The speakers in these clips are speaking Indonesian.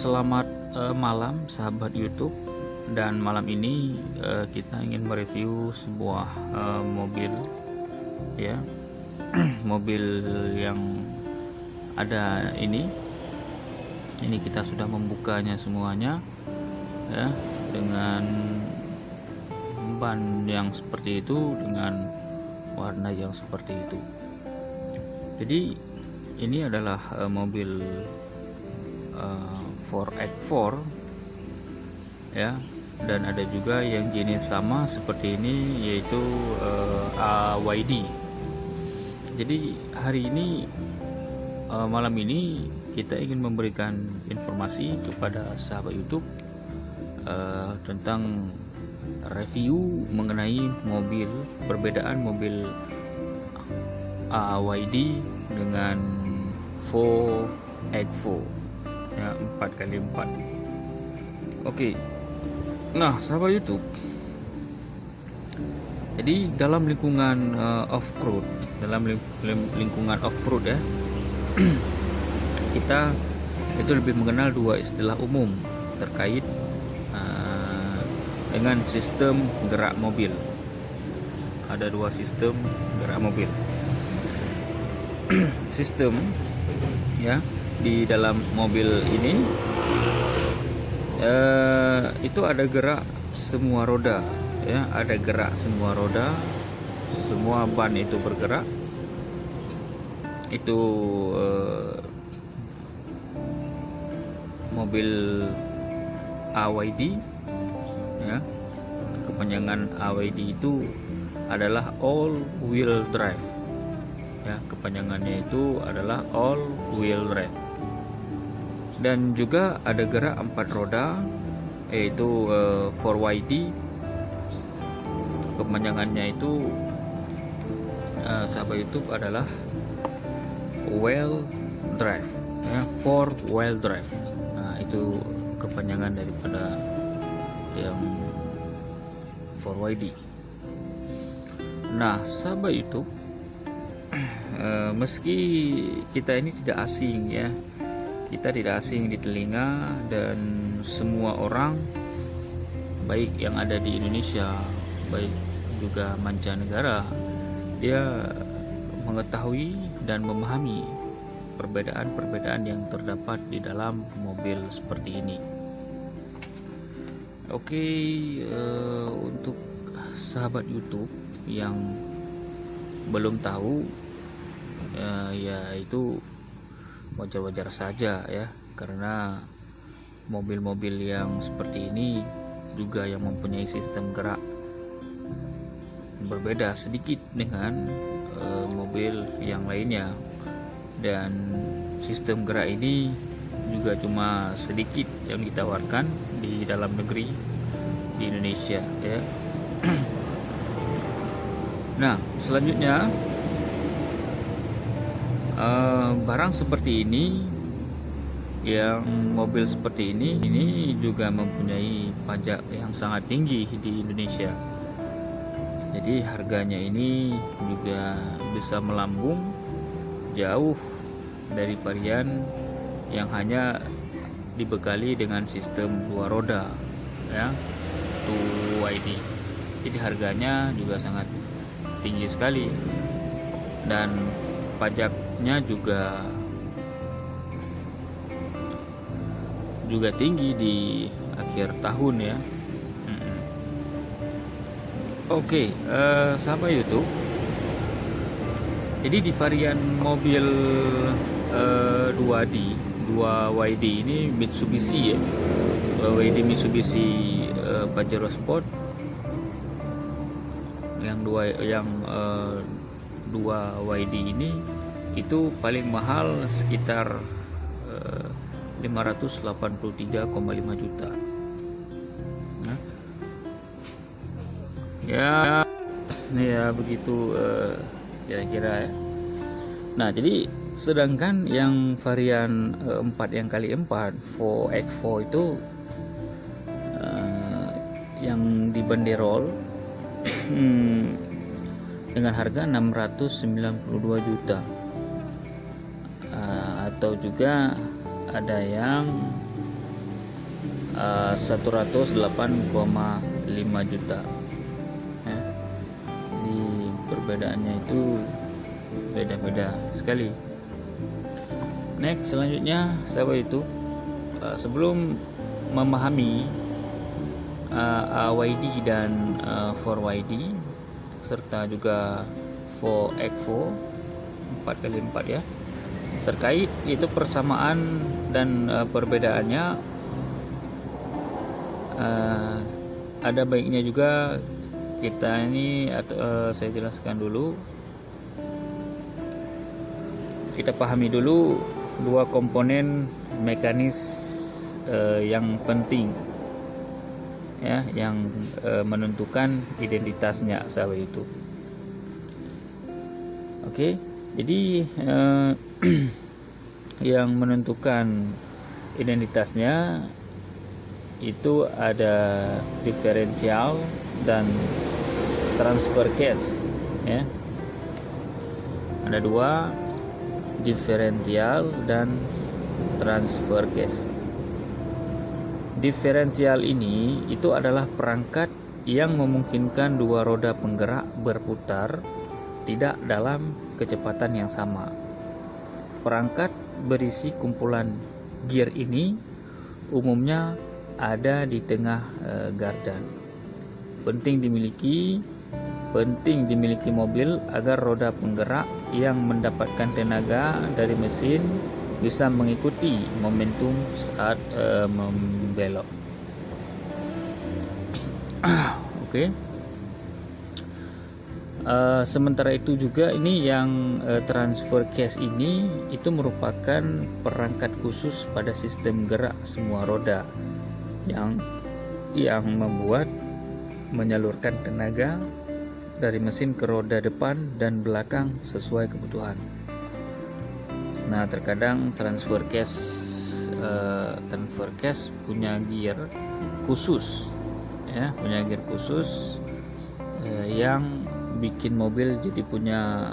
Selamat malam sahabat YouTube, dan malam ini kita ingin mereview sebuah mobil ya. Mobil yang ada ini kita sudah membukanya semuanya ya, dengan ban yang seperti itu, dengan warna yang seperti itu. Jadi ini adalah mobil 4X4 ya, dan ada juga yang jenis sama seperti ini, yaitu AYD. Jadi hari ini malam ini kita ingin memberikan informasi kepada sahabat YouTube tentang review mengenai mobil, perbedaan mobil AYD dengan 4X4 ya, 4x4. Oke. Nah, sahabat YouTube, jadi dalam lingkungan off-road, lingkungan off-road ya, kita itu lebih mengenal dua istilah umum terkait dengan sistem gerak mobil. Ada dua sistem gerak mobil. Sistem ya di dalam mobil ini itu ada gerak semua roda ya, ada gerak semua roda, semua ban itu bergerak. Itu mobil AYD ya. Kepanjangan AYD itu adalah all wheel drive ya, kepanjangannya itu adalah all wheel drive. Dan juga ada gerak 4 roda, yaitu 4YD. Kepanjangannya itu sahabat YouTube adalah wheel drive ya, 4 wheel drive. Nah, itu kepanjangan daripada yang 4YD. Nah, sahabat YouTube, meski kita ini tidak asing ya, kita tidak asing di telinga, dan semua orang baik yang ada di Indonesia, baik juga mancanegara, dia mengetahui dan memahami perbedaan-perbedaan yang terdapat di dalam mobil seperti ini. Oke, untuk sahabat YouTube yang belum tahu ya itu wajar-wajar saja ya, karena mobil-mobil yang seperti ini juga yang mempunyai sistem gerak berbeda sedikit dengan mobil yang lainnya, dan sistem gerak ini juga cuma sedikit yang ditawarkan di dalam negeri di Indonesia ya. Nah, selanjutnya barang seperti ini, yang mobil seperti ini juga mempunyai pajak yang sangat tinggi di Indonesia. Jadi harganya ini juga bisa melambung jauh dari varian yang hanya dibekali dengan sistem 2 roda ya, 2YD. Jadi harganya juga sangat tinggi sekali, dan pajaknya juga tinggi di akhir tahun ya. Oke, sahabat YouTube, jadi di varian mobil 2YD ini Mitsubishi ya, 2YD Mitsubishi Pajero Sport yang 2YD ini itu paling mahal sekitar 583,5 juta. Nah, ya begitu kira-kira ya. Nah, jadi sedangkan yang varian 4 yang kali 4 4X4 itu yang dibanderol dengan harga 692 juta, atau juga ada yang 108,5 juta ya. Jadi perbedaannya itu beda-beda sekali. Next, selanjutnya sahabat YouTube, sebelum memahami AYD dan 4YD serta juga 4X4 4x4 ya, terkait itu persamaan dan perbedaannya, ada baiknya juga kita ini saya jelaskan dulu, kita pahami dulu dua komponen mekanis yang penting ya, yang menentukan identitasnya sahabat YouTube. Oke, jadi yang menentukan identitasnya itu ada diferensial dan transfer case ya. Ada dua, diferensial dan transfer case. Diferensial ini itu adalah perangkat yang memungkinkan dua roda penggerak berputar tidak dalam kecepatan yang sama. Perangkat berisi kumpulan gear ini umumnya ada di tengah garda. Penting dimiliki mobil agar roda penggerak yang mendapatkan tenaga dari mesin bisa mengikuti momentum saat membelok. Oke. Sementara itu juga ini yang transfer case ini itu merupakan perangkat khusus pada sistem gerak semua roda yang membuat menyalurkan tenaga dari mesin ke roda depan dan belakang sesuai kebutuhan. Nah, terkadang transfer case punya gear khusus ya, yang bikin mobil jadi punya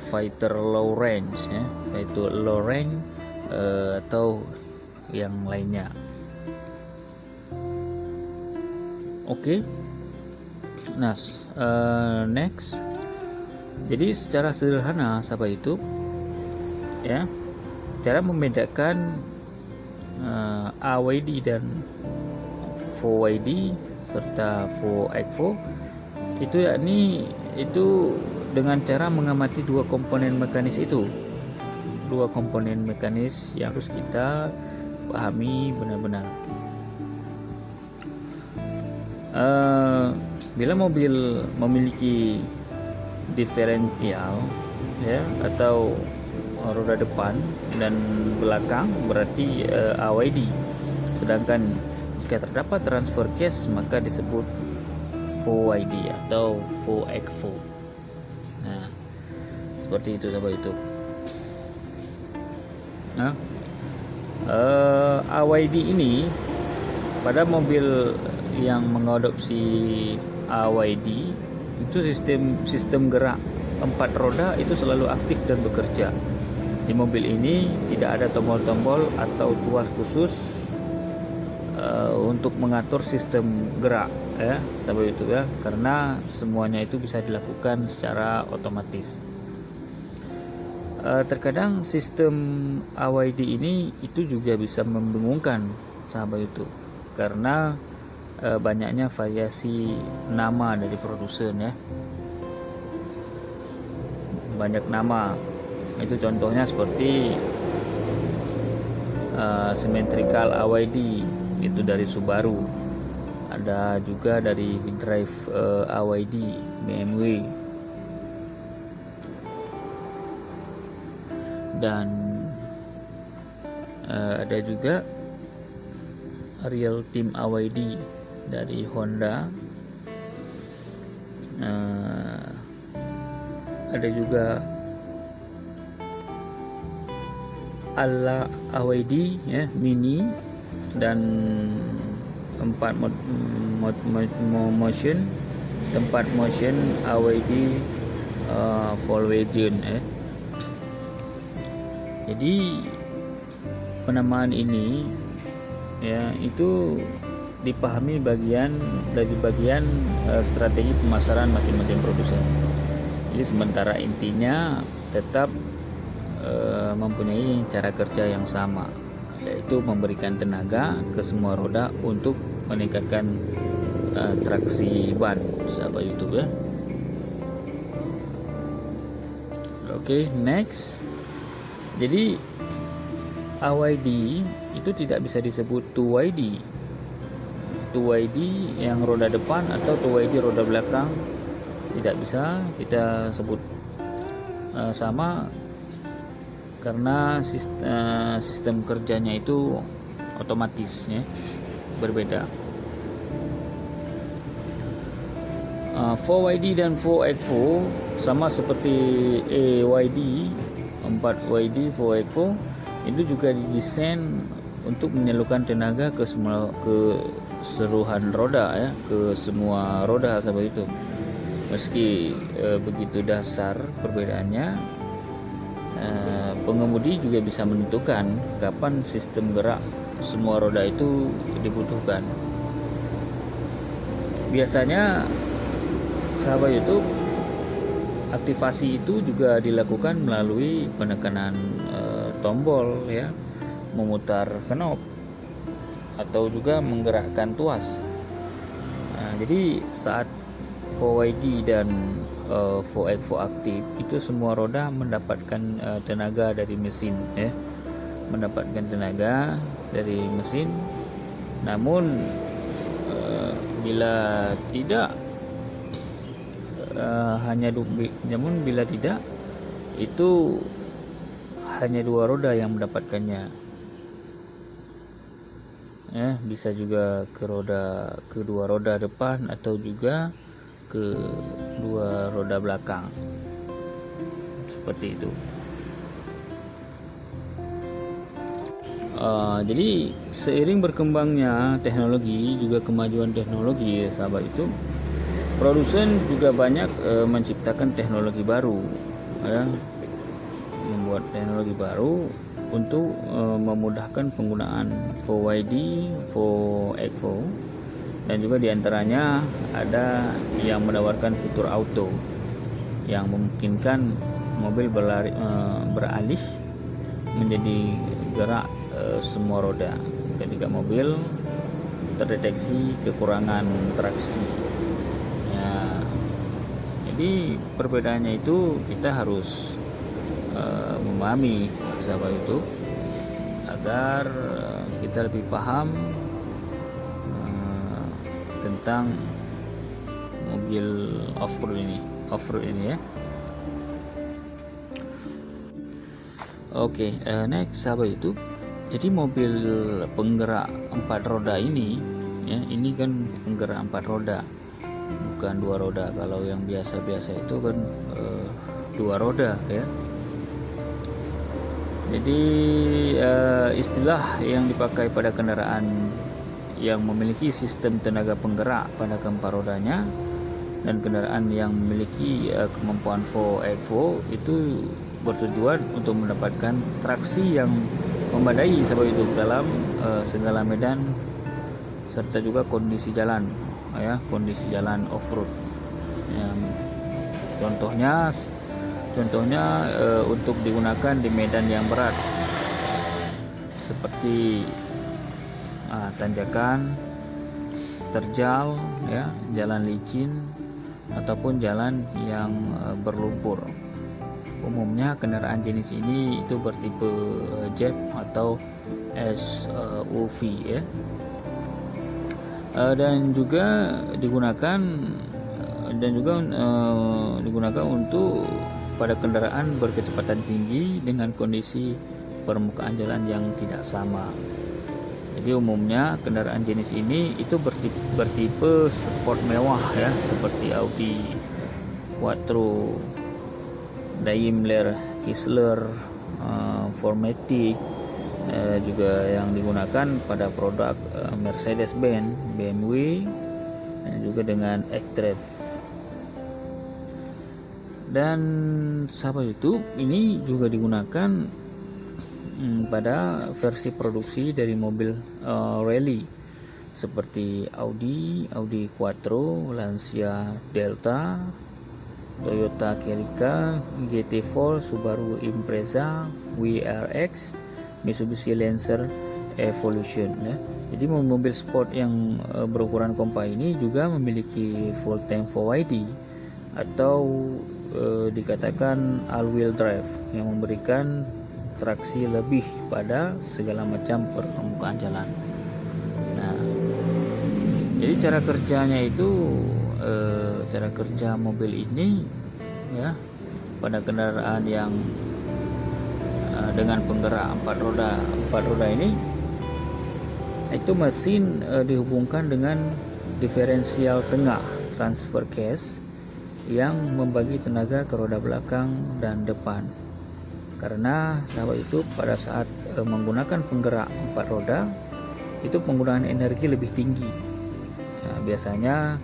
fighter low range ya, atau yang lainnya. Oke. Nah, next. Jadi secara sederhana sahabat YouTube ya, cara membedakan AYD dan 4YD serta 4X4 itu yakni itu dengan cara mengamati dua komponen mekanis yang harus kita pahami benar-benar. Bila mobil memiliki diferensial ya atau roda depan dan belakang berarti AYD, sedangkan jika terdapat transfer case maka disebut 4YD atau 4X4. Nah, seperti itu sahabat YouTube. Nah, AYD ini pada mobil yang mengadopsi AYD itu sistem gerak 4 roda itu selalu aktif dan bekerja. Di mobil ini tidak ada tombol-tombol atau tuas khusus untuk mengatur sistem gerak ya sahabat YouTube ya, karena semuanya itu bisa dilakukan secara otomatis. Terkadang sistem AYD ini itu juga bisa membingungkan sahabat YouTube karena banyaknya variasi nama dari produsen ya, banyak nama. Itu contohnya seperti symmetrical AYD itu dari Subaru, ada juga dari drive AYD BMW, dan ada juga real team AYD dari Honda, ada juga ala AYD ya mini dan tempat motion AYD Volkswagen ya. Jadi penamaan ini ya, itu dipahami bagian strategi pemasaran masing-masing produsen. Jadi sementara intinya tetap mempunyai cara kerja yang sama, yaitu memberikan tenaga ke semua roda untuk meningkatkan traksi ban, sahabat YouTube ya. Oke, next. Jadi AYD itu tidak bisa disebut 2YD. 2YD yang roda depan atau 2YD roda belakang tidak bisa kita sebut sama, karena sistem kerjanya itu otomatis ya, berbeda. 4YD dan 4X4 sama seperti AYD, 4YD, 4X4 itu juga didesain untuk menyalurkan tenaga ke keseluruhan roda ya, ke semua roda sahabat itu. Meski begitu dasar perbedaannya, pengemudi juga bisa menentukan kapan sistem gerak semua roda itu dibutuhkan. Biasanya sahabat YouTube, aktivasi itu juga dilakukan melalui penekanan tombol ya, memutar knob atau juga menggerakkan tuas. Jadi saat 4YD dan 4X4 aktif, itu semua roda mendapatkan tenaga dari mesin ya, mendapatkan tenaga dari mesin. Namun bila tidak namun bila tidak, itu hanya dua roda yang mendapatkannya ya, bisa juga ke dua roda depan atau juga ke dua roda belakang, seperti itu. Jadi seiring berkembangnya teknologi, juga kemajuan teknologi sahabat itu, produsen juga banyak menciptakan teknologi baru ya, membuat teknologi baru untuk memudahkan penggunaan 4YD, 4X4, dan juga diantaranya ada yang menawarkan fitur auto yang memungkinkan mobil beralih menjadi gerak semua roda ketika mobil terdeteksi kekurangan traksi ya. Jadi perbedaannya itu kita harus memahami sahabat itu, agar kita lebih paham tentang mobil off-road ini ya. Oke, next sahabat itu, jadi mobil penggerak 4 roda ini ya, ini kan penggerak 4 roda, bukan 2 roda. Kalau yang biasa-biasa itu kan 2 roda ya. Jadi istilah yang dipakai pada kendaraan yang memiliki sistem tenaga penggerak pada keempat rodanya dan kendaraan yang memiliki kemampuan 4X4 itu bertujuan untuk mendapatkan traksi yang memadai sahabat itu dalam segala medan serta juga kondisi jalan ya, kondisi jalan off-road ya. Contohnya untuk digunakan di medan yang berat seperti tanjakan, terjal ya, jalan licin ataupun jalan yang berlumpur. Umumnya kendaraan jenis ini itu bertipe Jeep atau SUV ya. Dan juga digunakan untuk pada kendaraan berkecepatan tinggi dengan kondisi permukaan jalan yang tidak sama. Jadi umumnya kendaraan jenis ini itu bertipe sport mewah ya, seperti Audi Quattro, Daimler, Chrysler, Formatic, juga yang digunakan pada produk Mercedes-Benz, BMW, dan juga dengan X-Drive. Dan sahabat YouTube, ini juga digunakan pada versi produksi dari mobil rally seperti Audi Quattro, Lancia Delta, Toyota Celica, GT4, Subaru Impreza, WRX, Mitsubishi Lancer Evolution ya. Jadi mobil sport yang berukuran kompak ini juga memiliki full tank 4WD atau dikatakan all-wheel drive yang memberikan traksi lebih pada segala macam permukaan jalan. Nah, jadi cara kerjanya itu cara kerja mobil ini ya pada kendaraan yang dengan penggerak 4 roda ini, itu mesin dihubungkan dengan diferensial tengah transfer case yang membagi tenaga ke roda belakang dan depan. Karena sahabat itu pada saat menggunakan penggerak 4 roda itu penggunaan energi lebih tinggi. Nah, biasanya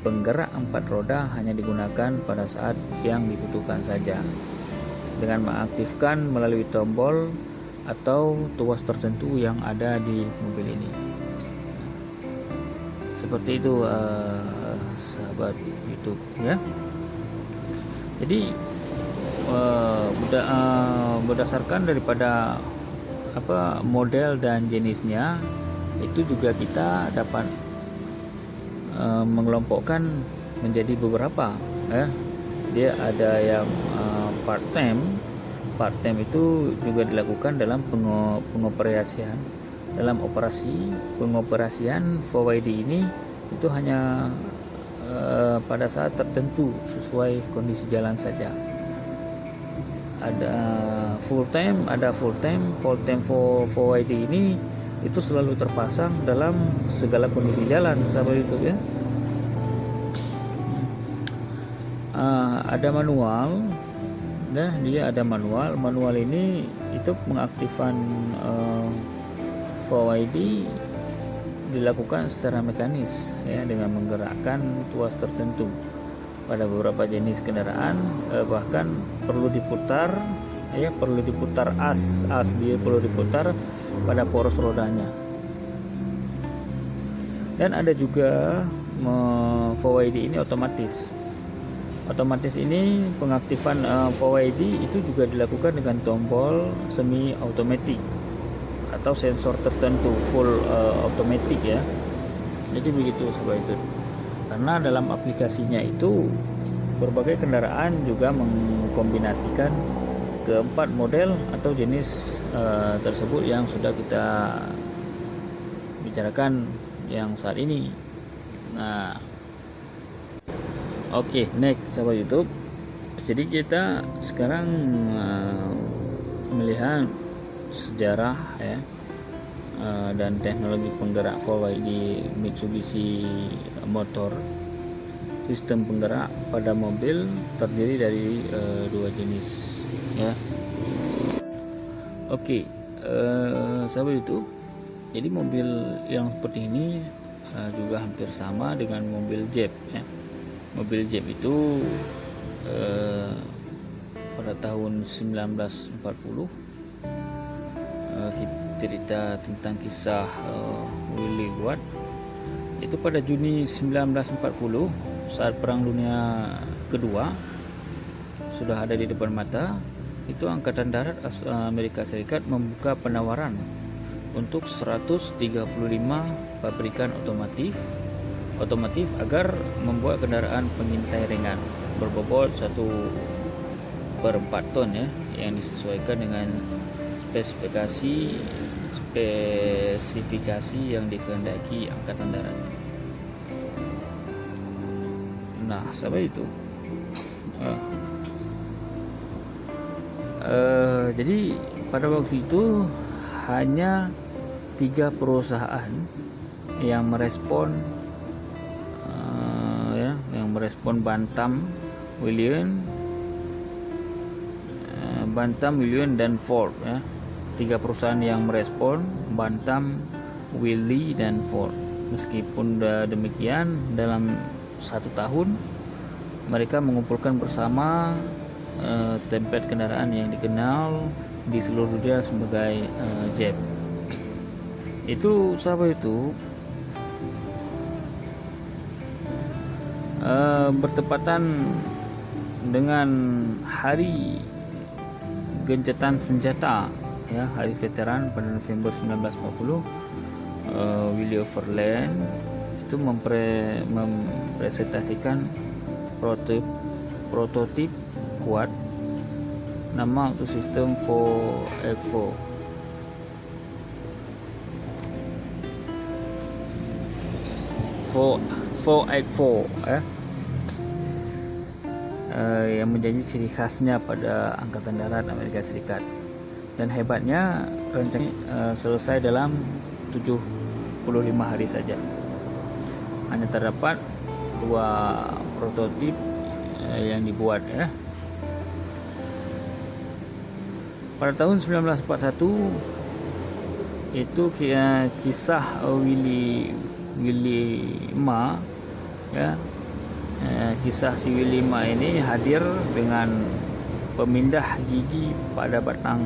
penggerak 4 roda hanya digunakan pada saat yang dibutuhkan saja dengan mengaktifkan melalui tombol atau tuas tertentu yang ada di mobil ini. Seperti itu sahabat YouTube ya. Jadi berdasarkan daripada model dan jenisnya itu juga kita dapat mengelompokkan menjadi beberapa ya. Dia ada yang part time itu juga dilakukan dalam pengoperasian pengoperasian 4WD ini itu hanya pada saat tertentu sesuai kondisi jalan saja. Ada full time 4WD ini itu selalu terpasang dalam segala kondisi jalan sahabat YouTube ya. Ada manual. Nah, dia ada manual ini itu pengaktifan 4WD dilakukan secara mekanis ya, dengan menggerakkan tuas tertentu. Pada beberapa jenis kendaraan bahkan perlu diputar as dia perlu diputar pada poros rodanya. Dan ada juga 4WD ini otomatis ini pengaktifan 4WD itu juga dilakukan dengan tombol semi automatic atau sensor tertentu full automatic ya. Jadi begitu sobat itu. Karena dalam aplikasinya itu berbagai kendaraan juga mengkombinasikan keempat model atau jenis tersebut yang sudah kita bicarakan yang saat ini. Nah, oke, next sahabat YouTube. Jadi kita sekarang melihat sejarah ya dan teknologi penggerak 4WD Mitsubishi motor. Sistem penggerak pada mobil terdiri dari dua jenis ya. Oke, sahabat YouTube. Jadi mobil yang seperti ini juga hampir sama dengan mobil Jeep ya. Mobil Jeep itu pada tahun 1940 cerita tentang kisah Willie Watt itu pada Juni 1940 saat Perang Dunia Kedua sudah ada di depan mata. Itu Angkatan Darat Amerika Serikat membuka penawaran untuk 135 pabrikan otomotif agar membuat kendaraan pengintai ringan berbobot 1/4 ton ya, yang disesuaikan dengan spesifikasi yang dikehendaki Angkatan Darat. Nah, sahabat itu jadi pada waktu itu hanya 3 perusahaan yang merespon Bantam, Williams dan Ford ya. 3 perusahaan yang merespon Bantam, Willys dan Ford. Meskipun demikian dalam 1 tahun mereka mengumpulkan bersama template kendaraan yang dikenal di seluruh dunia sebagai Jeep. Itu sahabat itu bertepatan dengan hari gencatan senjata, ya, hari veteran pada November 1940. Willie Overland itu mempresentasikan prototip kuat nama untuk sistem 4x4. Yang menjadi ciri khasnya pada Angkatan Darat Amerika Serikat. Dan hebatnya rencana selesai dalam 75 hari saja. Hanya terdapat 2 prototip yang dibuat, ya. Pada tahun 1941 itu kisah Willie Ma, ya. Kisah si Willie Ma ini hadir dengan pemindah gigi pada batang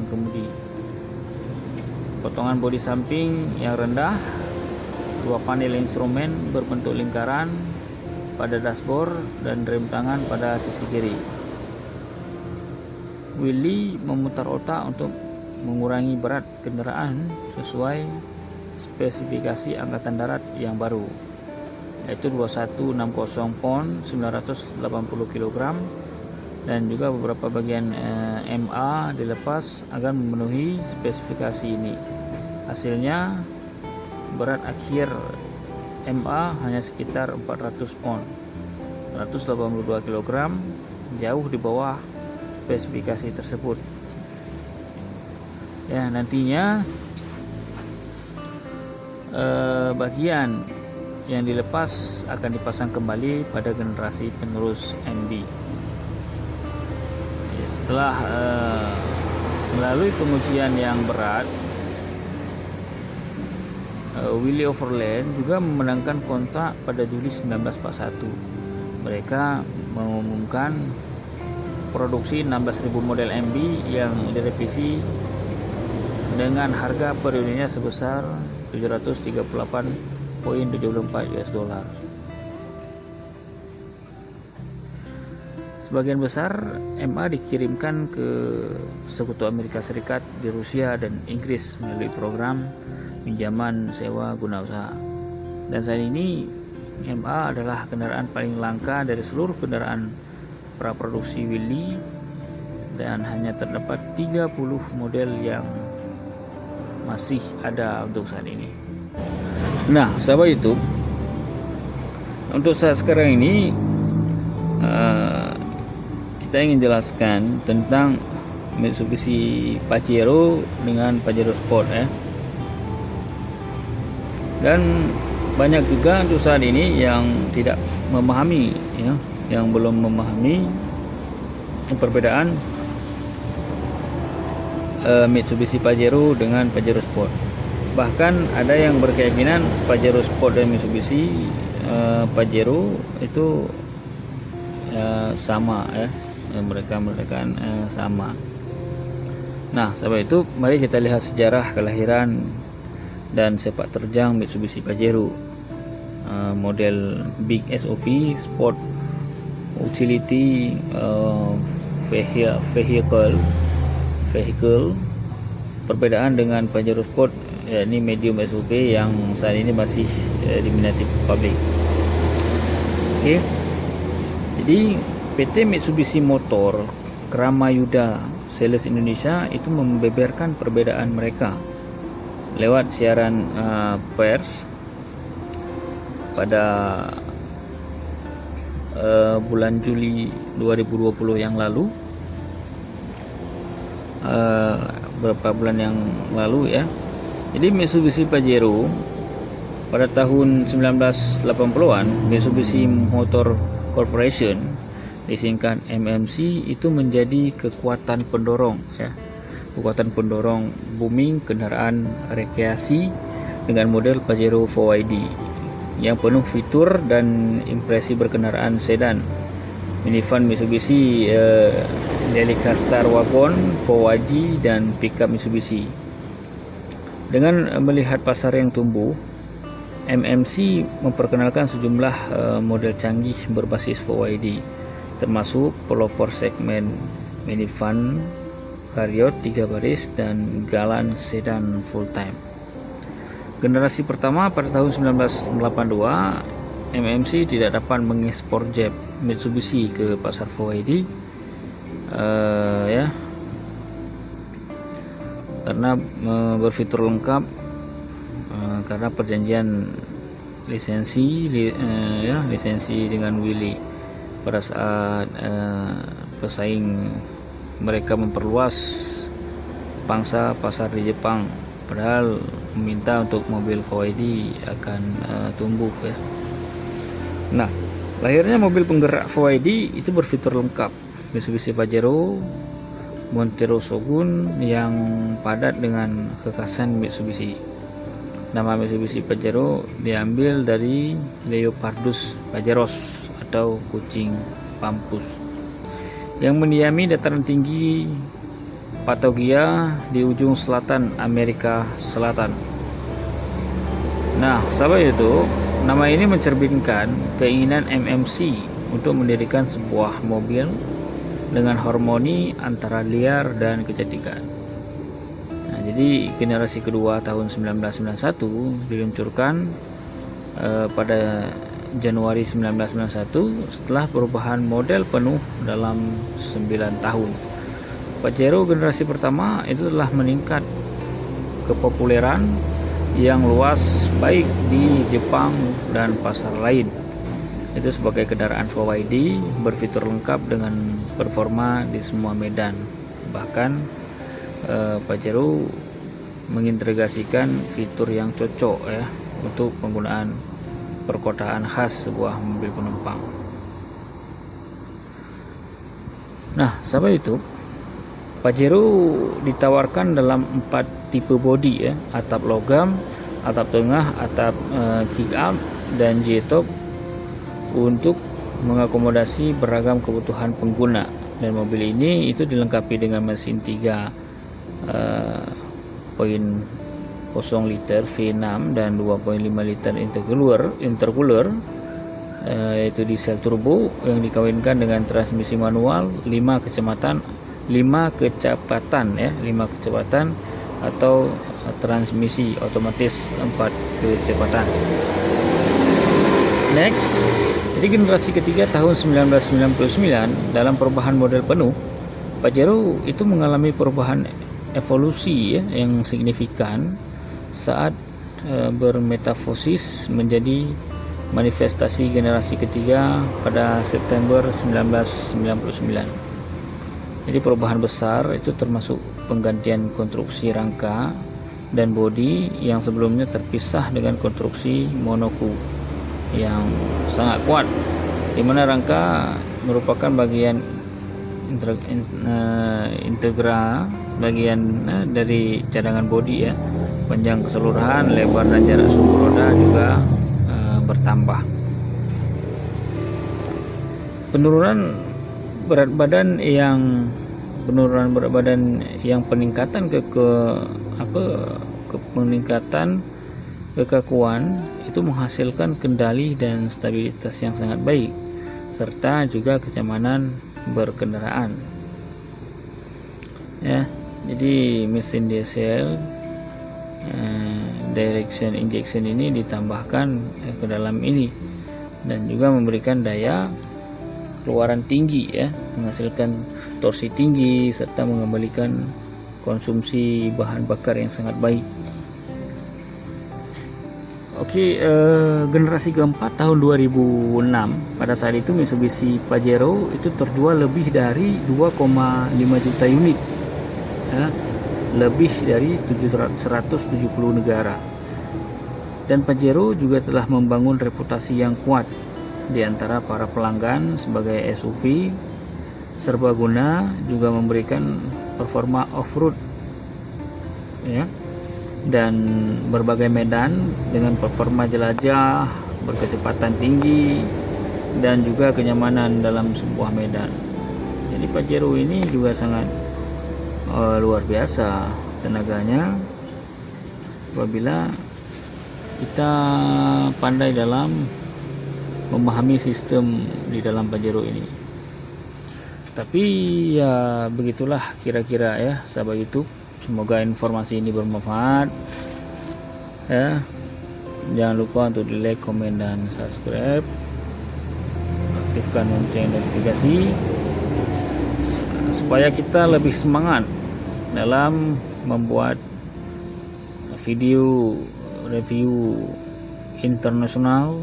kemudi, potongan bodi samping yang rendah, 2 panel instrumen berbentuk lingkaran pada dashboard dan rem tangan pada sisi kiri. Willie memutar otak untuk mengurangi berat kendaraan sesuai spesifikasi Angkatan Darat yang baru, yaitu 2160 pon 980 kg, dan juga beberapa bagian MA dilepas agar memenuhi spesifikasi ini. Hasilnya berat akhir MA hanya sekitar 400 pon 182 kg, jauh di bawah spesifikasi tersebut. Ya, nantinya bagian yang dilepas akan dipasang kembali pada generasi penerus MB. Setelah melalui pengujian yang berat, Willie Overland juga memenangkan kontrak pada Juli 1941. Mereka mengumumkan produksi 16.000 model MB yang direvisi dengan harga per unitnya sebesar 738.74 US dollar. Sebagian besar MA dikirimkan ke Sekutu Amerika Serikat di Rusia dan Inggris melalui program pinjaman sewa guna usaha. Dan saat ini MA adalah kendaraan paling langka dari seluruh kendaraan praproduksi Willie, dan hanya terdapat 30 model yang masih ada untuk saat ini. Nah, sahabat YouTube, untuk saat sekarang ini kita ingin jelaskan tentang Mitsubishi Pajero dengan Pajero Sport, ya. Dan banyak juga untuk saat ini yang tidak memahami, ya, yang belum memahami perbedaan Mitsubishi Pajero dengan Pajero Sport. Bahkan ada yang berkeyakinan Pajero Sport dan Mitsubishi Pajero itu sama, ya, mereka sama. Nah, sahabat itu, mari kita lihat sejarah kelahiran dan sepak terjang Mitsubishi Pajero, model Big SUV, Sport Utility Vehicle. Perbedaan dengan Pajero Sport, yakni medium SUV yang saat ini masih diminati publik. Oke. Jadi PT Mitsubishi Motor Kramayuda Sales Indonesia itu membeberkan perbedaan mereka lewat siaran pers pada bulan Juli 2020 yang lalu, beberapa bulan yang lalu, ya. Jadi Mitsubishi Pajero pada tahun 1980-an, Mitsubishi Motor Corporation, disingkat MMC, itu menjadi kekuatan pendorong, ya. Kekuatan pendorong booming kendaraan rekreasi dengan model Pajero 4WD yang penuh fitur dan impresi berkendaraan sedan, minivan Mitsubishi Delica Star Wagon, 4WD, dan pickup Mitsubishi. Dengan melihat pasar yang tumbuh, MMC memperkenalkan sejumlah model canggih berbasis 4WD, termasuk pelopor segmen minivan, Carriot 3 baris, dan Galant sedan full time. Generasi pertama pada tahun 1982, MMC tidak dapat mengekspor Jeep Mitsubishi ke pasar 4WD karena berfitur lengkap, karena perjanjian lisensi dengan Willys pada saat pesaing mereka memperluas pangsa pasar di Jepang, padahal meminta untuk mobil 4WD akan tumbuh ya. Nah, lahirnya mobil penggerak 4WD itu berfitur lengkap, Mitsubishi Pajero, Montero Shogun yang padat dengan kekhasan Mitsubishi. Nama Mitsubishi Pajero diambil dari Leopardus pajeros atau kucing pampus yang mendiami dataran tinggi Patagonia di ujung selatan Amerika Selatan. Nah, sahabat itu, nama ini mencerminkan keinginan MMC untuk mendirikan sebuah mobil dengan harmoni antara liar dan kecantikan. Nah, jadi generasi kedua tahun 1991 diluncurkan pada Januari 1991 setelah perubahan model penuh dalam 9 tahun. Pajero generasi pertama itu telah meningkat kepopuleran yang luas baik di Jepang dan pasar lain. Itu sebagai kendaraan 4WD berfitur lengkap dengan performa di semua medan. Bahkan Pajero mengintegrasikan fitur yang cocok ya untuk penggunaan perkotaan khas sebuah mobil penumpang. Nah, sahabat itu, Pajero ditawarkan dalam 4 tipe bodi ya, atap logam, atap tengah, atap kick up, dan J-top untuk mengakomodasi beragam kebutuhan pengguna. Dan mobil ini itu dilengkapi dengan mesin 3.0 liter V6 dan 2.5 liter intercooler, yaitu diesel turbo yang dikawinkan dengan transmisi manual 5 kecepatan atau transmisi otomatis 4 kecepatan. Next, jadi generasi ketiga tahun 1999 dalam perubahan model penuh, Pajero itu mengalami perubahan evolusi ya, yang signifikan saat bermetafosis menjadi manifestasi generasi ketiga pada September 1999. Jadi perubahan besar itu termasuk penggantian konstruksi rangka dan bodi yang sebelumnya terpisah dengan konstruksi monoku yang sangat kuat, di mana rangka merupakan bagian integra bagian dari cadangan bodi ya. Panjang keseluruhan, lebar dan jarak sumbu roda juga bertambah. Penurunan berat badan yang peningkatan peningkatan kekakuan itu menghasilkan kendali dan stabilitas yang sangat baik, serta juga kenyamanan berkendaraan ya. Jadi mesin diesel direction injection ini ditambahkan ke dalam ini dan juga memberikan daya keluaran tinggi ya, menghasilkan torsi tinggi serta mengembalikan konsumsi bahan bakar yang sangat baik. Oke, generasi keempat tahun 2006, pada saat itu Mitsubishi Pajero itu terjual lebih dari 2,5 juta unit ya, lebih dari 170 negara. Dan Pajero juga telah membangun reputasi yang kuat di antara para pelanggan sebagai SUV serbaguna, juga memberikan performa off-road ya, dan berbagai medan dengan performa jelajah, berkecepatan tinggi, dan juga kenyamanan dalam sebuah medan Jadi Pajero ini juga sangat luar biasa tenaganya apabila kita pandai dalam memahami sistem di dalam Pajero ini. Tapi ya begitulah kira-kira ya sahabat YouTube. Semoga informasi ini bermanfaat ya. Jangan lupa untuk di like, komen, dan subscribe. Aktifkan lonceng notifikasi supaya kita lebih semangat dalam membuat video review internasional,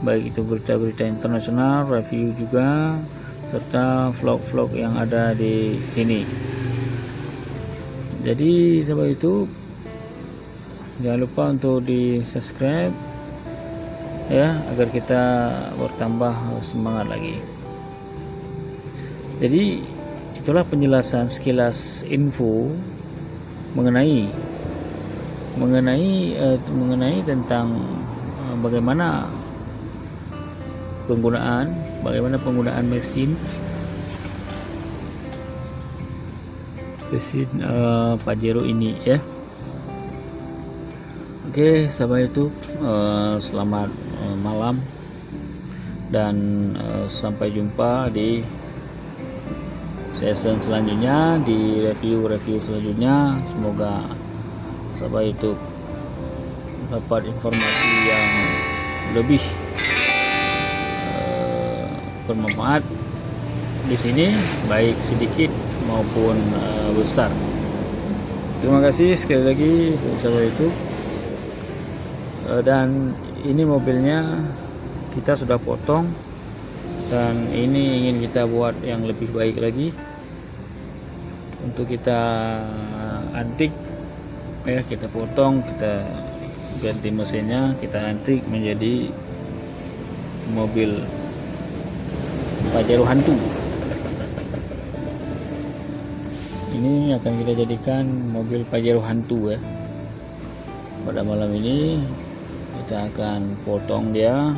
baik itu berita-berita internasional, review juga, serta vlog-vlog yang ada di sini. Jadi sahabat YouTube, jangan lupa untuk di subscribe ya, agar kita bertambah semangat lagi. Jadi itulah penjelasan sekilas info mengenai tentang bagaimana penggunaan mesin Pajero ini ya. Oke sahabat YouTube, selamat malam dan sampai jumpa di season selanjutnya, di review selanjutnya. Semoga sahabat YouTube dapat informasi yang lebih bermanfaat di sini, baik sedikit maupun besar. Terima kasih sekali lagi sahabat YouTube. Dan ini mobilnya kita sudah potong, dan ini ingin kita buat yang lebih baik lagi untuk kita antik ya. Kita potong, kita ganti mesinnya, kita antik menjadi mobil Pajero hantu. Ini akan kita jadikan mobil Pajero hantu ya. Pada malam ini kita akan potong dia